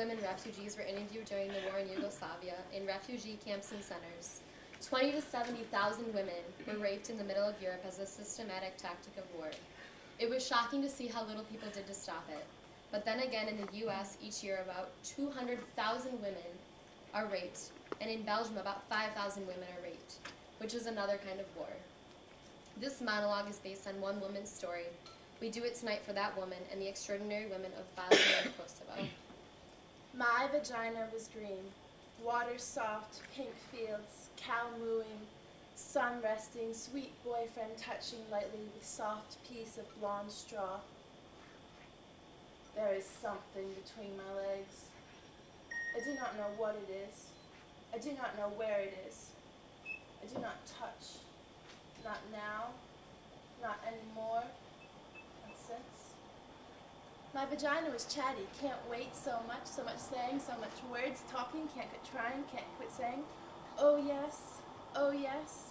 women refugees were interviewed during the war in Yugoslavia in refugee camps and centers. 20 to 70,000 women were raped in the middle of Europe as a systematic tactic of war. It was shocking to see how little people did to stop it. But then again, in the U.S., each year about 200,000 women are raped, and in Belgium about 5,000 women are raped, which is another kind of war. This monologue is based on one woman's story. We do it tonight for that woman and the extraordinary women of Bosnia and Kosovo. My vagina was green, water soft, pink fields, cow mooing, sun resting, sweet boyfriend touching lightly with soft piece of blonde straw. There is something between my legs. I do not know what it is. I do not know where it is. I do not touch. Not now, not anymore, not since. My vagina was chatty, can't wait so much saying, so much words, talking, can't quit trying, can't quit saying, oh yes, oh yes.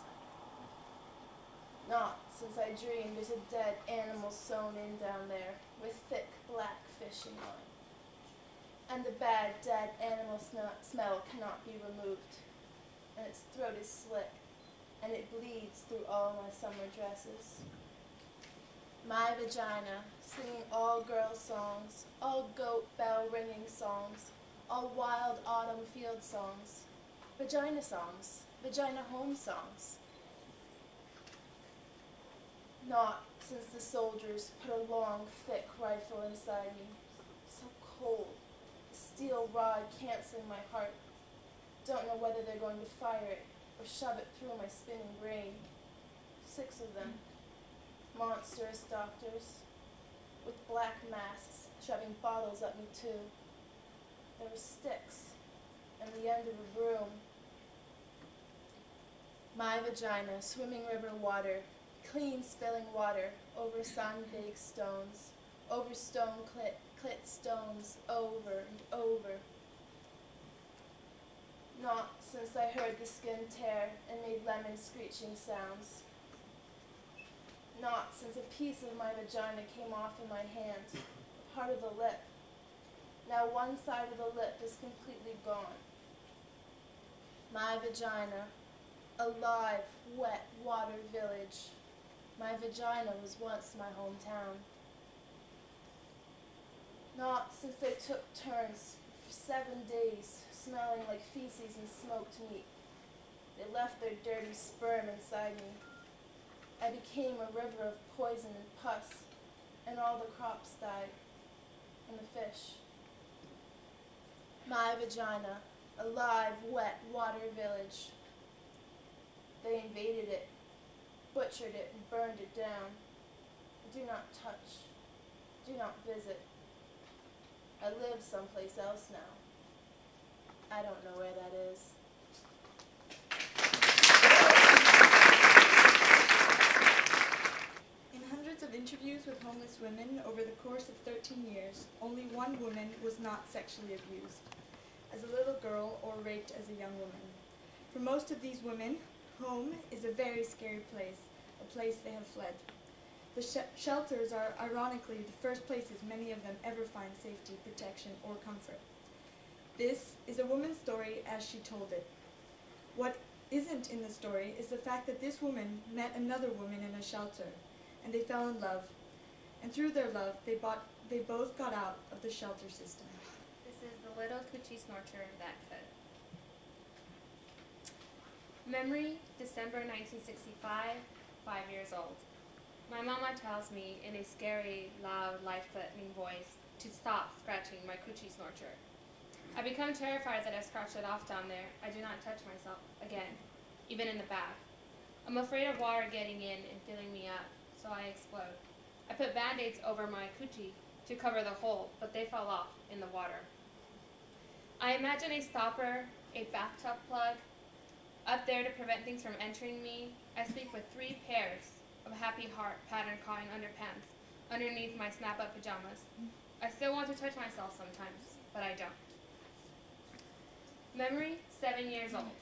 Not since I dreamed there's a dead animal sewn in down there, with thick black fishing line. And the bad dead animal smell cannot be removed, and its throat is slit, and it bleeds through all my summer dresses. My vagina, singing all girl songs, all goat bell ringing songs, all wild autumn field songs, vagina home songs. Not since the soldiers put a long, thick rifle inside me, so cold, the steel rod canceling my heart. Don't know whether they're going to fire it or shove it through my spinning brain. 6 of them, monstrous doctors, with black masks shoving bottles at me too. There were sticks and the end of a broom. My vagina, swimming river water, clean spilling water over sun-baked stones, over stone clit stones, over and over. Not since I heard the skin tear and made lemon screeching sounds. Not since a piece of my vagina came off in my hand, a part of the lip. Now one side of the lip is completely gone. My vagina, a live, wet water village. My vagina was once my hometown. Not since they took turns for 7 days, smelling like feces and smoked meat. They left their dirty sperm inside me. I became a river of poison and pus, and all the crops died, and the fish. My vagina, a live, wet water village. They invaded it, butchered it, and burned it down. Do not touch. Do not visit. I live someplace else now. I don't know where that is. In hundreds of interviews with homeless women over the course of 13 years, only one woman was not sexually abused as a little girl or raped as a young woman. For most of these women, home is a very scary place, a place they have fled. The shelters are, ironically, the first places many of them ever find safety, protection, or comfort. This is a woman's story as she told it. What isn't in the story is the fact that this woman met another woman in a shelter, and they fell in love. And through their love, they both got out of the shelter system. This is the little coochie snorcher that could. Memory, December 1965, 5 years old. My mama tells me in a scary, loud, life-threatening voice to stop scratching my coochie snorcher. I become terrified that I scratched it off down there. I do not touch myself again, even in the bath. I'm afraid of water getting in and filling me up, so I explode. I put Band-Aids over my coochie to cover the hole, but they fell off in the water. I imagine a stopper, a bathtub plug, up there to prevent things from entering me. I sleep with 3 pairs of happy heart pattern cawing underpants underneath my snap-up pajamas. I still want to touch myself sometimes, but I don't. Memory, 7 years old.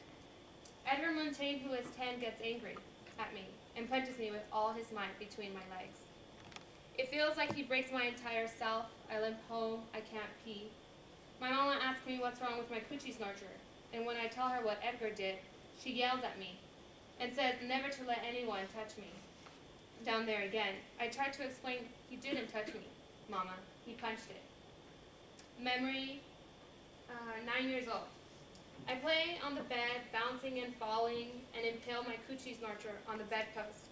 Edward Montaigne, who is 10, gets angry at me and punches me with all his might between my legs. It feels like he breaks my entire self. I limp home. I can't pee. My mama asks me what's wrong with my coochie snorcher, and when I tell her what Edgar did, she yells at me and says never to let anyone touch me down there again. I tried to explain he didn't touch me, Mama. He punched it. Memory, 9 years old. I play on the bed, bouncing and falling, and impale my coochie snorcher on the bedpost.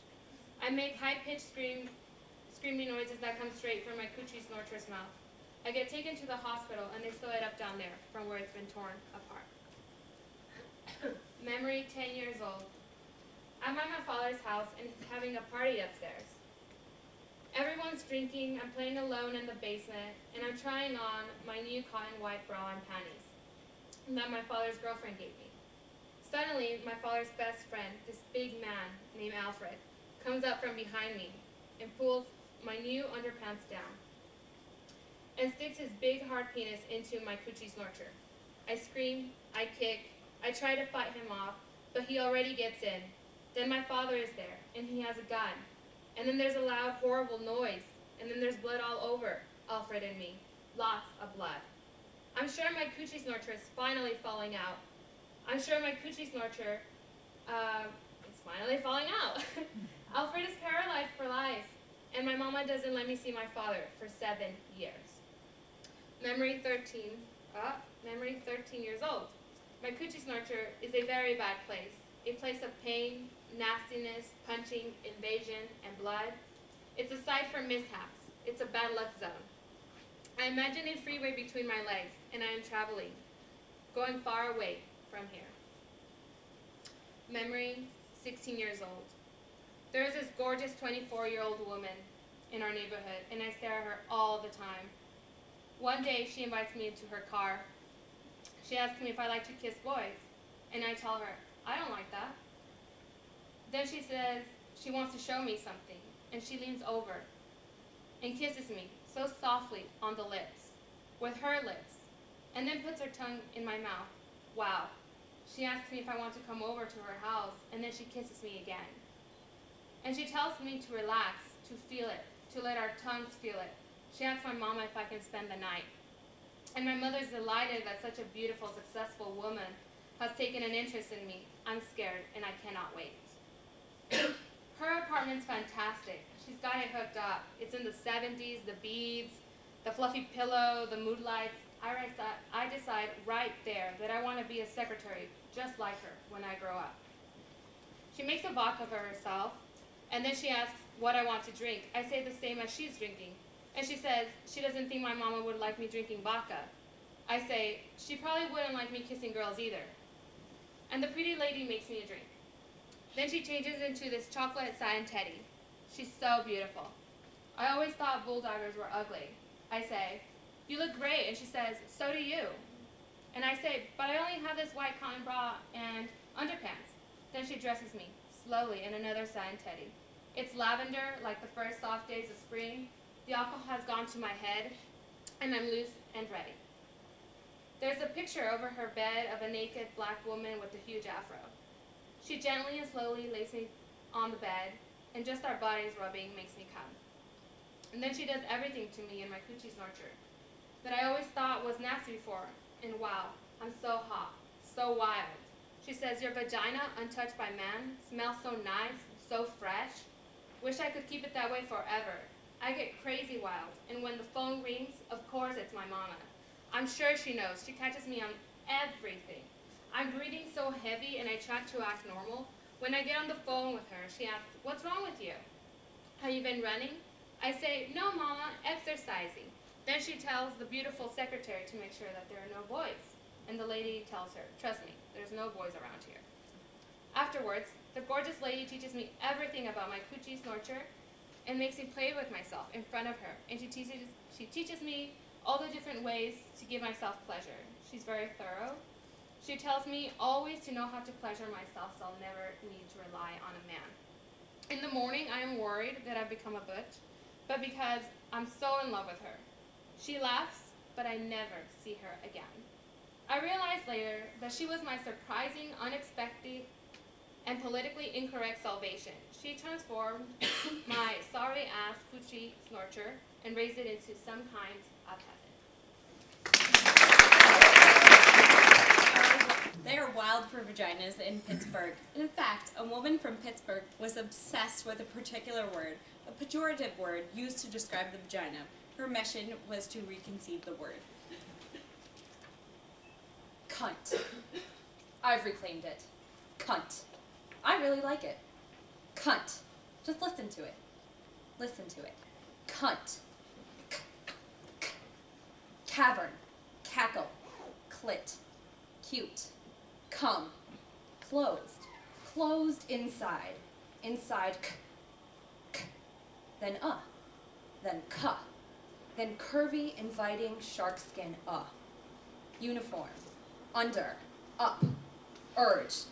I make high-pitched screaming noises that come straight from my coochie snorcher's mouth. I get taken to the hospital, and they sew it up down there from where it's been torn apart. Memory, 10 years old. I'm at my father's house, and he's having a party upstairs. Everyone's drinking, I'm playing alone in the basement, and I'm trying on my new cotton white bra and panties that my father's girlfriend gave me. Suddenly, my father's best friend, this big man named Alfred, comes up from behind me and pulls my new underpants down and sticks his big hard penis into my coochie snorcher. I scream, I kick, I try to fight him off, but he already gets in. Then my father is there, and he has a gun. And then there's a loud, horrible noise, and then there's blood all over Alfred and me. Lots of blood. I'm sure my coochie snorcher is finally falling out. I'm sure my coochie snorcher is finally falling out. Alfred is paralyzed for life, and my mama doesn't let me see my father for 7 years. Memory 13 years old. My coochie snorcher is a very bad place. A place of pain, nastiness, punching, invasion, and blood. It's a site for mishaps. It's a bad luck zone. I imagine a freeway between my legs, and I am traveling, going far away from here. Memory, 16 years old. There is this gorgeous 24-year-old woman in our neighborhood, and I stare at her all the time. One day, she invites me into her car. She asks me if I like to kiss boys, and I tell her, I don't like that. Then she says she wants to show me something, and she leans over and kisses me so softly on the lips, with her lips, and then puts her tongue in my mouth. Wow. She asks me if I want to come over to her house, and then she kisses me again. And she tells me to relax, to feel it, to let our tongues feel it. She asks my mama if I can spend the night. And my mother's delighted that such a beautiful, successful woman has taken an interest in me. I'm scared, and I cannot wait. Her apartment's fantastic. She's got it hooked up. It's in the 70s, the beads, the fluffy pillow, the mood lights. I decide right there that I want to be a secretary just like her when I grow up. She makes a vodka for herself, and then she asks what I want to drink. I say the same as she's drinking. And she says she doesn't think my mama would like me drinking vodka. I say she probably wouldn't like me kissing girls either. And the pretty lady makes me a drink. Then she changes into this chocolate satin teddy. She's so beautiful. I always thought bulldoggers were ugly. I say, you look great, and she says, so do you. And I say, but I only have this white cotton bra and underpants. Then she dresses me, slowly, in another satin teddy. It's lavender, like the first soft days of spring. The alcohol has gone to my head, and I'm loose and ready. There's a picture over her bed of a naked black woman with a huge afro. She gently and slowly lays me on the bed, and just our bodies rubbing makes me come. And then she does everything to me in my coochie snorcher that I always thought was nasty before, and wow, I'm so hot, so wild. She says, your vagina, untouched by man, smells so nice, so fresh. Wish I could keep it that way forever. I get crazy wild, and when the phone rings, of course it's my mama. I'm sure she knows. She catches me on everything. I'm breathing so heavy, and I try to act normal. When I get on the phone with her, she asks, what's wrong with you? Have you been running? I say, no, Mama, exercising. Then she tells the beautiful secretary to make sure that there are no boys. And the lady tells her, trust me, there's no boys around here. Afterwards, the gorgeous lady teaches me everything about my coochie snorcher and makes me play with myself in front of her. And she teaches me all the different ways to give myself pleasure. She's very thorough. She tells me always to know how to pleasure myself so I'll never need to rely on a man. In the morning, I am worried that I've become a butch, but because I'm so in love with her. She laughs, but I never see her again. I realized later that she was my surprising, unexpected, and politically incorrect salvation. She transformed my sorry-ass coochie snorcher and raised it into some kind of heaven. They are wild for vaginas in Pittsburgh. In fact, a woman from Pittsburgh was obsessed with a particular word, a pejorative word used to describe the vagina. Her mission was to reconceive the word. Cunt. I've reclaimed it. Cunt. I really like it. Cunt. Just listen to it. Listen to it. Cunt. Cavern. Cackle. Clit. Cute. Come. Closed. Closed inside. Inside. Then Then Then curvy, inviting shark skin Uniform. Under. Up. Urge.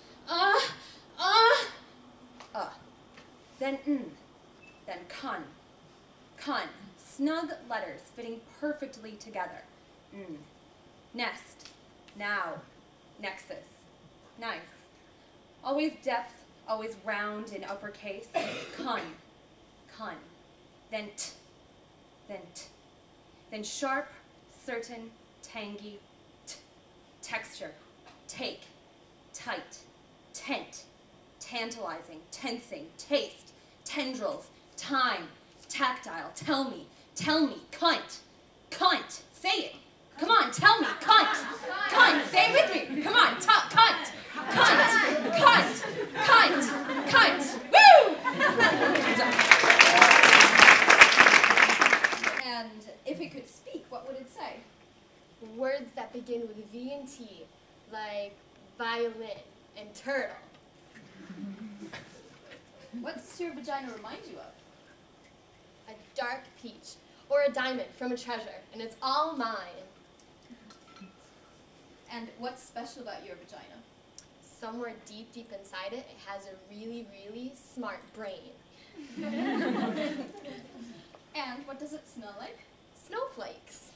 Then Then kun. Snug letters fitting perfectly together. Nest. Now. Nexus. Nice. Always depth, always round in uppercase. Kun. Then Then sharp, certain, tangy, texture. Take. Tight. Tent. Tantalizing. Tensing. Taste. Tendrils. Time. Tactile. Tell me. Cunt. Say it. Come on, tell me. Cunt. Say it with me. Come on. Cunt. Woo! And if it could speak, what would it say? Words that begin with V and T, like violin and turtle. What does your vagina remind you of? A dark peach, or a diamond from a treasure, and it's all mine. And what's special about your vagina? Somewhere deep inside it, it has a really, really smart brain. And what does it smell like? Snowflakes.